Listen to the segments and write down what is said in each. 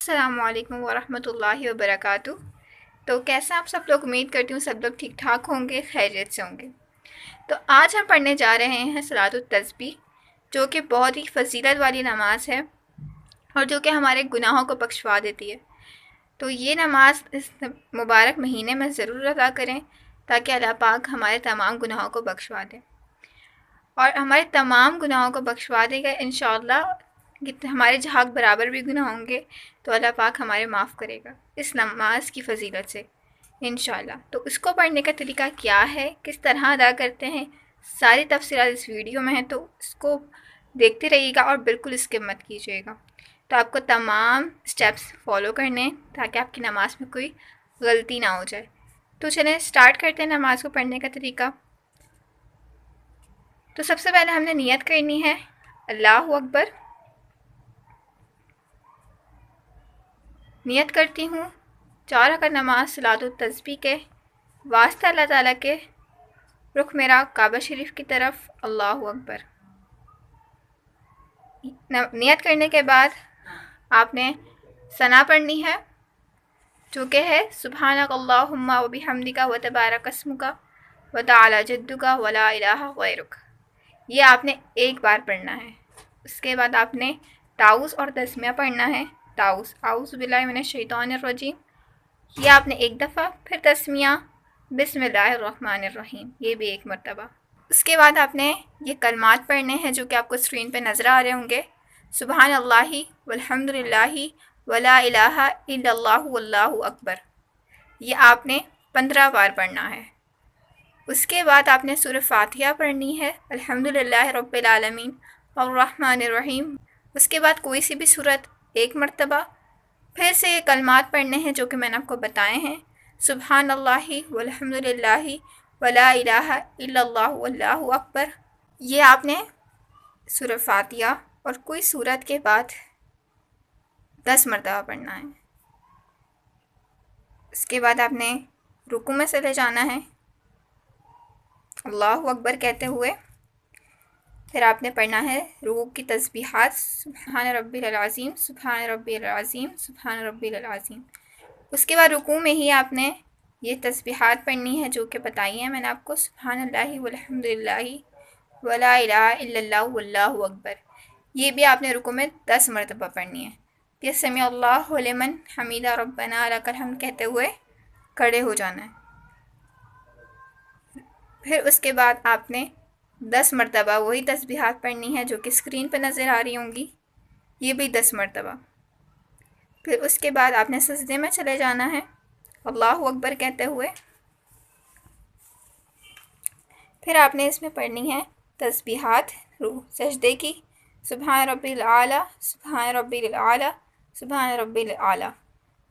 السلام علیکم ورحمۃ اللہ وبرکاتہ۔ تو کیسا آپ سب لوگ؟ امید کرتی ہوں سب لوگ ٹھیک ٹھاک ہوں گے، خیریت سے ہوں گے۔ تو آج ہم پڑھنے جا رہے ہیں صلاۃ التسبیح، جو کہ بہت ہی فضیلت والی نماز ہے اور جو کہ ہمارے گناہوں کو بخشوا دیتی ہے۔ تو یہ نماز اس مبارک مہینے میں ضرور ادا کریں تاکہ اللہ پاک ہمارے تمام گناہوں کو بخشوا دے، اور ہمارے تمام گناہوں کو بخشوا دے گا انشاءاللہ۔ ہمارے جھاگ برابر بھی گناہ ہوں گے تو اللہ پاک ہمارے معاف کرے گا اس نماز کی فضیلت سے انشاءاللہ۔ تو اس کو پڑھنے کا طریقہ کیا ہے، کس طرح ادا کرتے ہیں، ساری تفصیلات اس ویڈیو میں ہیں، تو اس کو دیکھتے رہیے گا اور بالکل اسکپ مت کیجیے گا۔ تو آپ کو تمام سٹیپس فالو کرنے ہیں تاکہ آپ کی نماز میں کوئی غلطی نہ ہو جائے۔ تو چلیں سٹارٹ کرتے ہیں نماز کو پڑھنے کا طریقہ۔ تو سب سے پہلے ہم نے نیت کرنی ہے اللہ اکبر۔ نیت کرتی ہوں 4 رکعت نماز صلاۃ التسبیح کے واسطہ اللہ تعالیٰ کے، رخ میرا کعبہ شریف کی طرف، اللہ اکبر۔ نیت کرنے کے بعد آپ نے ثنا پڑھنی ہے، جو کہ ہے سبحانک اللہم و بحمدک و تبارک اسمک و تعالی جدک ولا الہ غیرک۔ یہ آپ نے ایک بار پڑھنا ہے۔ اس کے بعد آپ نے تعوذ اور تسمیہ پڑھنا ہے۔ تعوذ اعوذ باللہ من الشیطان الرجیم، یہ آپ نے ایک دفعہ، پھر تسمیہ بسم اللہ الرحمن الرحیم، یہ بھی ایک مرتبہ۔ اس کے بعد آپ نے یہ کلمات پڑھنے ہیں جو کہ آپ کو اسکرین پہ نظر آ رہے ہوں گے، سبحان اللہ والحمد للہ ولا الہ الا اللہ واللہ اکبر، یہ آپ نے 15 بار پڑھنا ہے۔ اس کے بعد آپ نے سورہ فاتحہ پڑھنی ہے، الحمدللہ رب العالمین الرحمن الرحیم۔ اس کے بعد کوئی سی بھی سورت ایک مرتبہ، پھر سے یہ کلمات پڑھنے ہیں جو کہ میں نے آپ کو بتائے ہیں، سبحان اللہ والحمد للہ ولا الہ الا اللہ واللہ اکبر، یہ آپ نے سورہ فاتحہ اور کوئی سورت کے بعد 10 مرتبہ پڑھنا ہے۔ اس کے بعد آپ نے رکوع میں چلے جانا ہے اللہ اکبر کہتے ہوئے، پھر آپ نے پڑھنا ہے رکوع کی تسبیحات، سبحان ربی العظیم سبحان ربی العظیم سبحان ربی العظیم۔ اس کے بعد رکوع میں ہی آپ نے یہ تسبیحات پڑھنی ہے جو کہ بتائی ہیں میں نے آپ کو، سبحان اللہ والحمد للہ ولا الہ الا اللہ واللہ اکبر، یہ بھی آپ نے رکوع میں 10 مرتبہ پڑھنی ہے۔ پھر سمیع اللہ لمن حمیدہ ربنا لک الحمد کہتے ہوئے کھڑے ہو جانا ہے۔ پھر اس کے بعد آپ نے 10 مرتبہ وہی تسبیحات پڑھنی ہے جو کہ اسکرین پہ نظر آ رہی ہوں گی، یہ بھی 10 مرتبہ۔ پھر اس کے بعد آپ نے سجدے میں چلے جانا ہے اللہ اکبر کہتے ہوئے، پھر آپ نے اس میں پڑھنی ہے تسبیحات سجدے کی، سبحان ربی الاعلیٰ سبحان ربی الاعلیٰ سبحان ربی الاعلیٰ۔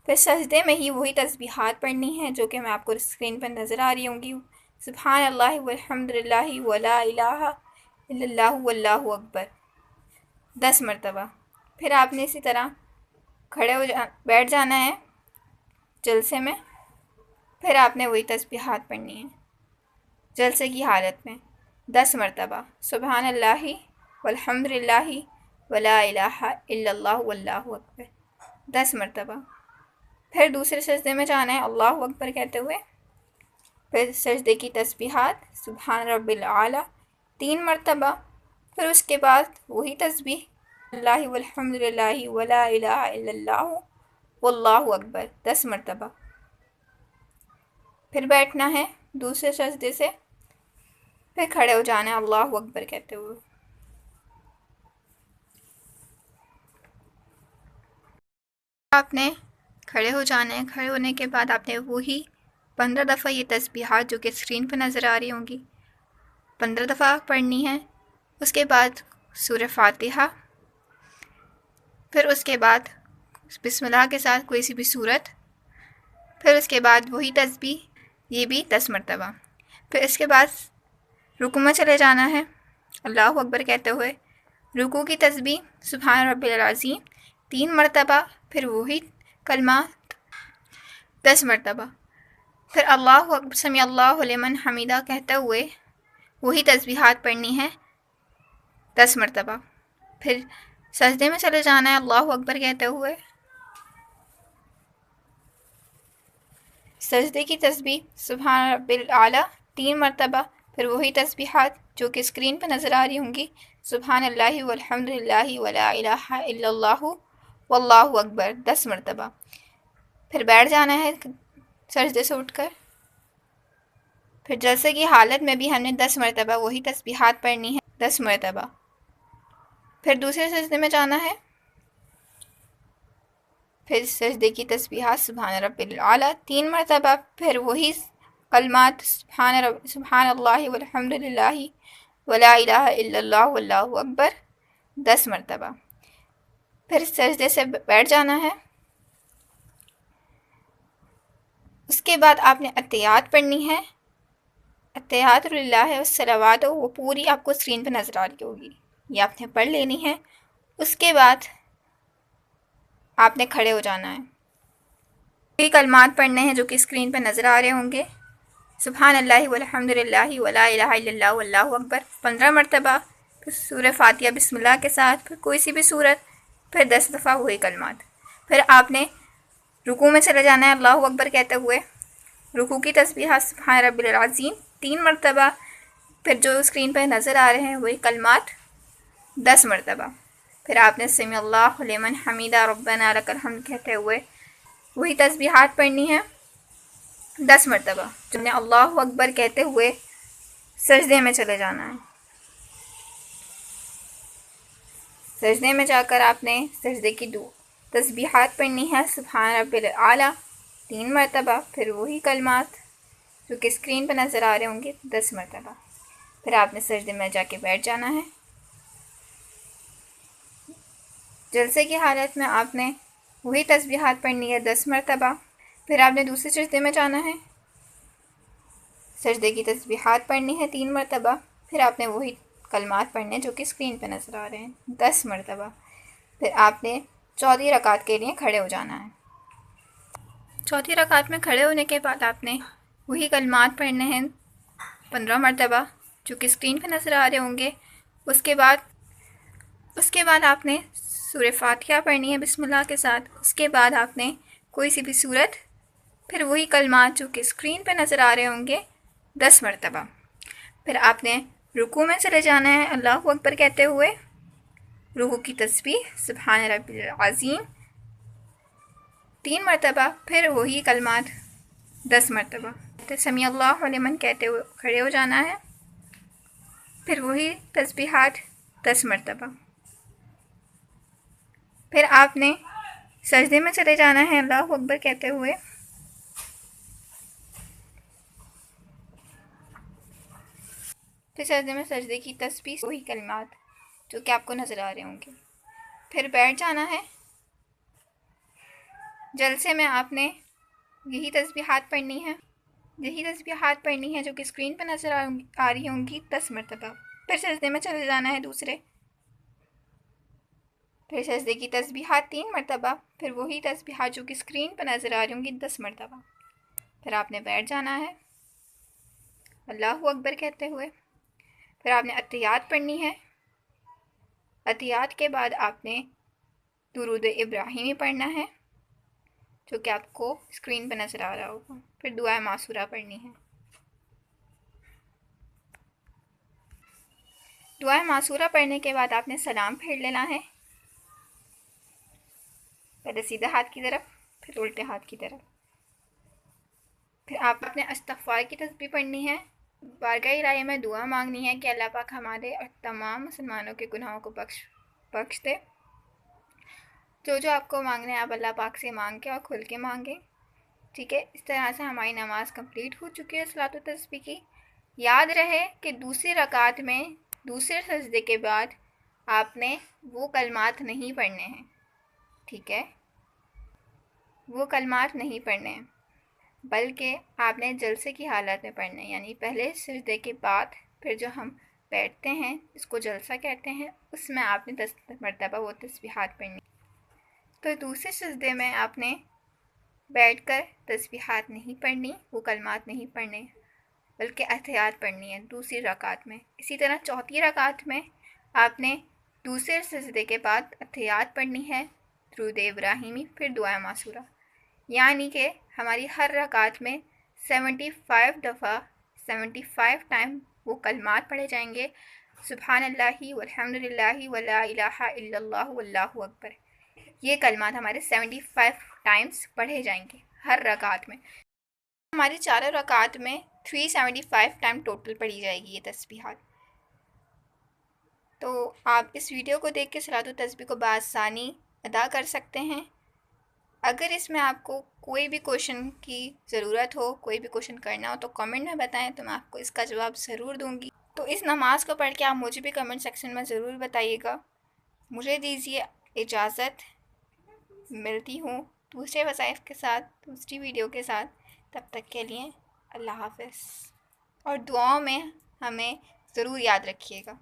پھر سجدے میں ہی وہی تسبیحات پڑھنی ہے جو کہ میں آپ کو اسکرین پر نظر آ رہی ہوں گی، سبحان اللہ والحمد للہ ولا الہ الا اللہ واللہ اکبر، 10 مرتبہ۔ پھر آپ نے اسی طرح بیٹھ جانا ہے جلسے میں، پھر آپ نے وہی تسبیحات پڑھنی ہے جلسے کی حالت میں 10 مرتبہ، سبحان اللہ والحمد للہ ولا الہ الا اللہ واللہ اکبر، 10 مرتبہ۔ پھر دوسرے سجدے میں جانا ہے اللہ اکبر کہتے ہوئے، پھر سجدے کی تسبیحات سبحان رب العلیٰ 3 مرتبہ، پھر اس کے بعد وہی تسبیح اللہ والحمد للہ ولا الہ الا اللہ واللہ اکبر 10 مرتبہ۔ پھر بیٹھنا ہے دوسرے سجدے سے، پھر کھڑے ہو جانا ہے اللہ اکبر کہتے ہوئے۔ آپ نے کھڑے ہو جانا ہے، کھڑے ہونے کے بعد آپ نے وہی 15 دفعہ یہ تسبیحات جو کہ اسکرین پہ نظر آ رہی ہوں گی 15 دفعہ پڑھنی ہے۔ اس کے بعد سورہ فاتحہ، پھر اس کے بعد بسم اللہ کے ساتھ کوئی سی بھی سورت، پھر اس کے بعد وہی تسبیح، یہ بھی 10 مرتبہ۔ پھر اس کے بعد رکوع میں چلے جانا ہے اللہ اکبر کہتے ہوئے، رکوع کی تسبیح سبحان ربی العظیم 3 مرتبہ، پھر وہی کلمات 10 مرتبہ، پھر اللہ اکبر سمیع اللہ لمن حمیدہ کہتے ہوئے وہی تسبیحات پڑھنی ہے 10 مرتبہ۔ پھر سجدے میں چلے جانا ہے اللہ اکبر کہتے ہوئے، سجدے کی تسبیح سبحان رب الاعلیٰ 3 مرتبہ، پھر وہی تسبیحات جو کہ اسکرین پہ نظر آ رہی ہوں گی، سبحان اللہ والحمد للہ ولا الہ الا اللہ واللہ اکبر 10 مرتبہ، پھر بیٹھ جانا ہے سجدے سے اٹھ کر، پھر جلسے کی حالت میں بھی ہم نے 10 مرتبہ وہی تسبیحات پڑھنی ہے 10 مرتبہ، پھر دوسرے سجدے میں جانا ہے، پھر سجدے کی تسبیحات سبحان رب الاعلیٰ 3 مرتبہ، پھر وہی کلمات سبحان اللہ والحمد للہ ولا الہ الا اللہ واللہ اکبر 10 مرتبہ، پھر سجدے سے بیٹھ جانا ہے۔ اس کے بعد آپ نے اتحیات پڑھنی ہے، اتحیات للہ والصلوات، وہ پوری آپ کو اسکرین پہ نظر آ رہی ہوگی، یہ آپ نے پڑھ لینی ہے۔ اس کے بعد آپ نے کھڑے ہو جانا ہے، یہ کلمات پڑھنے ہیں جو کہ اسکرین پہ نظر آ رہے ہوں گے، سبحان اللہ والحمد للہ ولا الہ الا اللہ واللہ اکبر 15 مرتبہ، پھر سورہ فاتحہ بسم اللہ کے ساتھ، پھر کوئی سی بھی سورت، پھر 10 دفعہ وہی کلمات، پھر آپ نے رکوع میں چلے جانا ہے اللہ اکبر کہتے ہوئے، رکوع کی تسبیحات سبحان رب العظیم 3 مرتبہ، پھر جو اسکرین پہ نظر آ رہے ہیں وہی کلمات 10 مرتبہ، پھر آپ نے سمی اللہ لمن حمیدہ ربنا لک الحمد کہتے ہوئے وہی تسبیحات پڑھنی ہے 10 مرتبہ، جو نے اللہ اکبر کہتے ہوئے سجدے میں چلے جانا ہے۔ سجدے میں جا کر آپ نے سجدے کی تسبیحات پڑھنی ہے سبحان رب الاعلیٰ 3 مرتبہ، پھر وہی کلمات جو کہ اسکرین پہ نظر آ رہے ہوں گے 10 مرتبہ، پھر آپ نے سجدے میں جا کے بیٹھ جانا ہے۔ جلسے کی حالت میں آپ نے وہی تسبیحات پڑھنی ہے 10 مرتبہ، پھر آپ نے دوسرے سجدے میں جانا ہے، سجدے کی تسبیحات پڑھنی ہے 3 مرتبہ، پھر آپ نے وہی کلمات پڑھنے جو کہ اسکرین پہ نظر آ رہے ہیں 10 مرتبہ، پھر آپ نے چوتھی رکعت کے لیے کھڑے ہو جانا ہے۔ چوتھی رکعت میں کھڑے ہونے کے بعد آپ نے وہی کلمات پڑھنے ہیں 15 مرتبہ جو کہ اسکرین پہ نظر آ رہے ہوں گے۔ اس کے بعد آپ نے سورہ فاتحہ پڑھنی ہے بسم اللہ کے ساتھ، اس کے بعد آپ نے کوئی سی بھی سورت، پھر وہی کلمات جو کہ اسکرین پہ نظر آ رہے ہوں گے 10 مرتبہ، پھر آپ نے رکوع میں چلے جانا ہے اللہ اکبر کہتے ہوئے، رکوع کی تسبیح سبحان رب العظیم 3 مرتبہ، پھر وہی کلمات 10 مرتبہ، پھر سمی اللہ لمن کہتے ہوئے کھڑے ہو جانا ہے، پھر وہی تسبیحات 10 مرتبہ، پھر آپ نے سجدے میں چلے جانا ہے اللہ اکبر کہتے ہوئے، پھر سجدے میں سجدے کی تسبیح وہی کلمات جو کہ آپ کو نظر آ رہے ہوں گے، پھر بیٹھ جانا ہے۔ جلسے میں آپ نے یہی تسبیحات پڑھنی ہے جو کہ اسکرین پہ نظر آ رہی ہوں گی 10 مرتبہ، پھر سجدے میں چلے جانا ہے دوسرے، پھر سجدے کی تسبیحات 3 مرتبہ، پھر وہی تسبیحات جو کہ اسکرین پہ نظر آ رہی ہوں گی 10 مرتبہ، پھر آپ نے بیٹھ جانا ہے اللہ اکبر کہتے ہوئے، پھر آپ نے اتحیات پڑھنی ہے، اتحیات کے بعد آپ نے درود ابراہیمی پڑھنا ہے جو کہ آپ کو اسکرین پہ نظر آ رہا ہوگا، پھر دعا معصورہ پڑھنی ہے۔ دعا معصورہ پڑھنے کے بعد آپ نے سلام پھیر لینا ہے، پہلے سیدھے ہاتھ کی طرف پھر الٹے ہاتھ کی طرف، پھر آپ نے استغفار کی تسبیح پڑھنی ہے، بارگاہ الہی میں دعا مانگنی ہے کہ اللہ پاک ہمارے اور تمام مسلمانوں کے گناہوں کو بخش دے۔ جو آپ کو مانگنا ہے آپ اللہ پاک سے مانگیں اور کھل کے مانگیں، ٹھیک ہے۔ اس طرح سے ہماری نماز کمپلیٹ ہو چکی ہے صلاۃ و تسبیح کی۔ یاد رہے کہ دوسری رکعت میں دوسرے سجدے کے بعد آپ نے وہ کلمات نہیں پڑھنے ہیں، ٹھیک ہے، وہ کلمات نہیں پڑھنے ہیں، بلکہ آپ نے جلسے کی حالت میں پڑھنے ہیں، یعنی پہلے سجدے کے بعد پھر جو ہم بیٹھتے ہیں اس کو جلسہ کہتے ہیں، اس میں آپ نے 10 مرتبہ وہ تسبیحات پڑھنی۔ تو دوسرے سجدے میں آپ نے بیٹھ کر تسبیحات نہیں پڑھنی، وہ کلمات نہیں پڑھنے، بلکہ اتحیات پڑھنی ہے دوسری رکعت میں۔ اسی طرح چوتھی رکعت میں آپ نے دوسرے سجدے کے بعد اتحیات پڑھنی ہے، درود ابراہیمی، پھر دعا معصورہ۔ یعنی کہ ہماری ہر رکعت میں 75 دفعہ 75 ٹائم وہ کلمات پڑھے جائیں گے، سبحان اللہ والحمد للہ ولا الہ الا اللہ واللہ اکبر۔ یہ کلمات ہمارے 75 ٹائمز پڑھے جائیں گے ہر رکعت میں۔ ہماری چاروں رکعت میں 375 ٹائم ٹوٹل پڑھی جائے گی یہ تسبیحات۔ تو آپ اس ویڈیو کو دیکھ کے صلاۃ التسبیح کو بآسانی ادا کر سکتے ہیں۔ اگر اس میں آپ کو کوئی بھی کوشچن کی ضرورت ہو، کوئی بھی کوشچن کرنا ہو تو کامنٹ میں بتائیں، تو میں آپ کو اس کا جواب ضرور دوں گی۔ تو اس نماز کو پڑھ کے آپ مجھے بھی کمنٹ سیکشن میں ضرور بتائیے گا۔ مجھے دیجیے اجازت، ملتی ہوں دوسرے وظائف کے ساتھ، دوسری ویڈیو کے ساتھ۔ تب تک کے لیے اللہ حافظ، اور دعاؤں میں ہمیں ضرور یاد رکھیے گا۔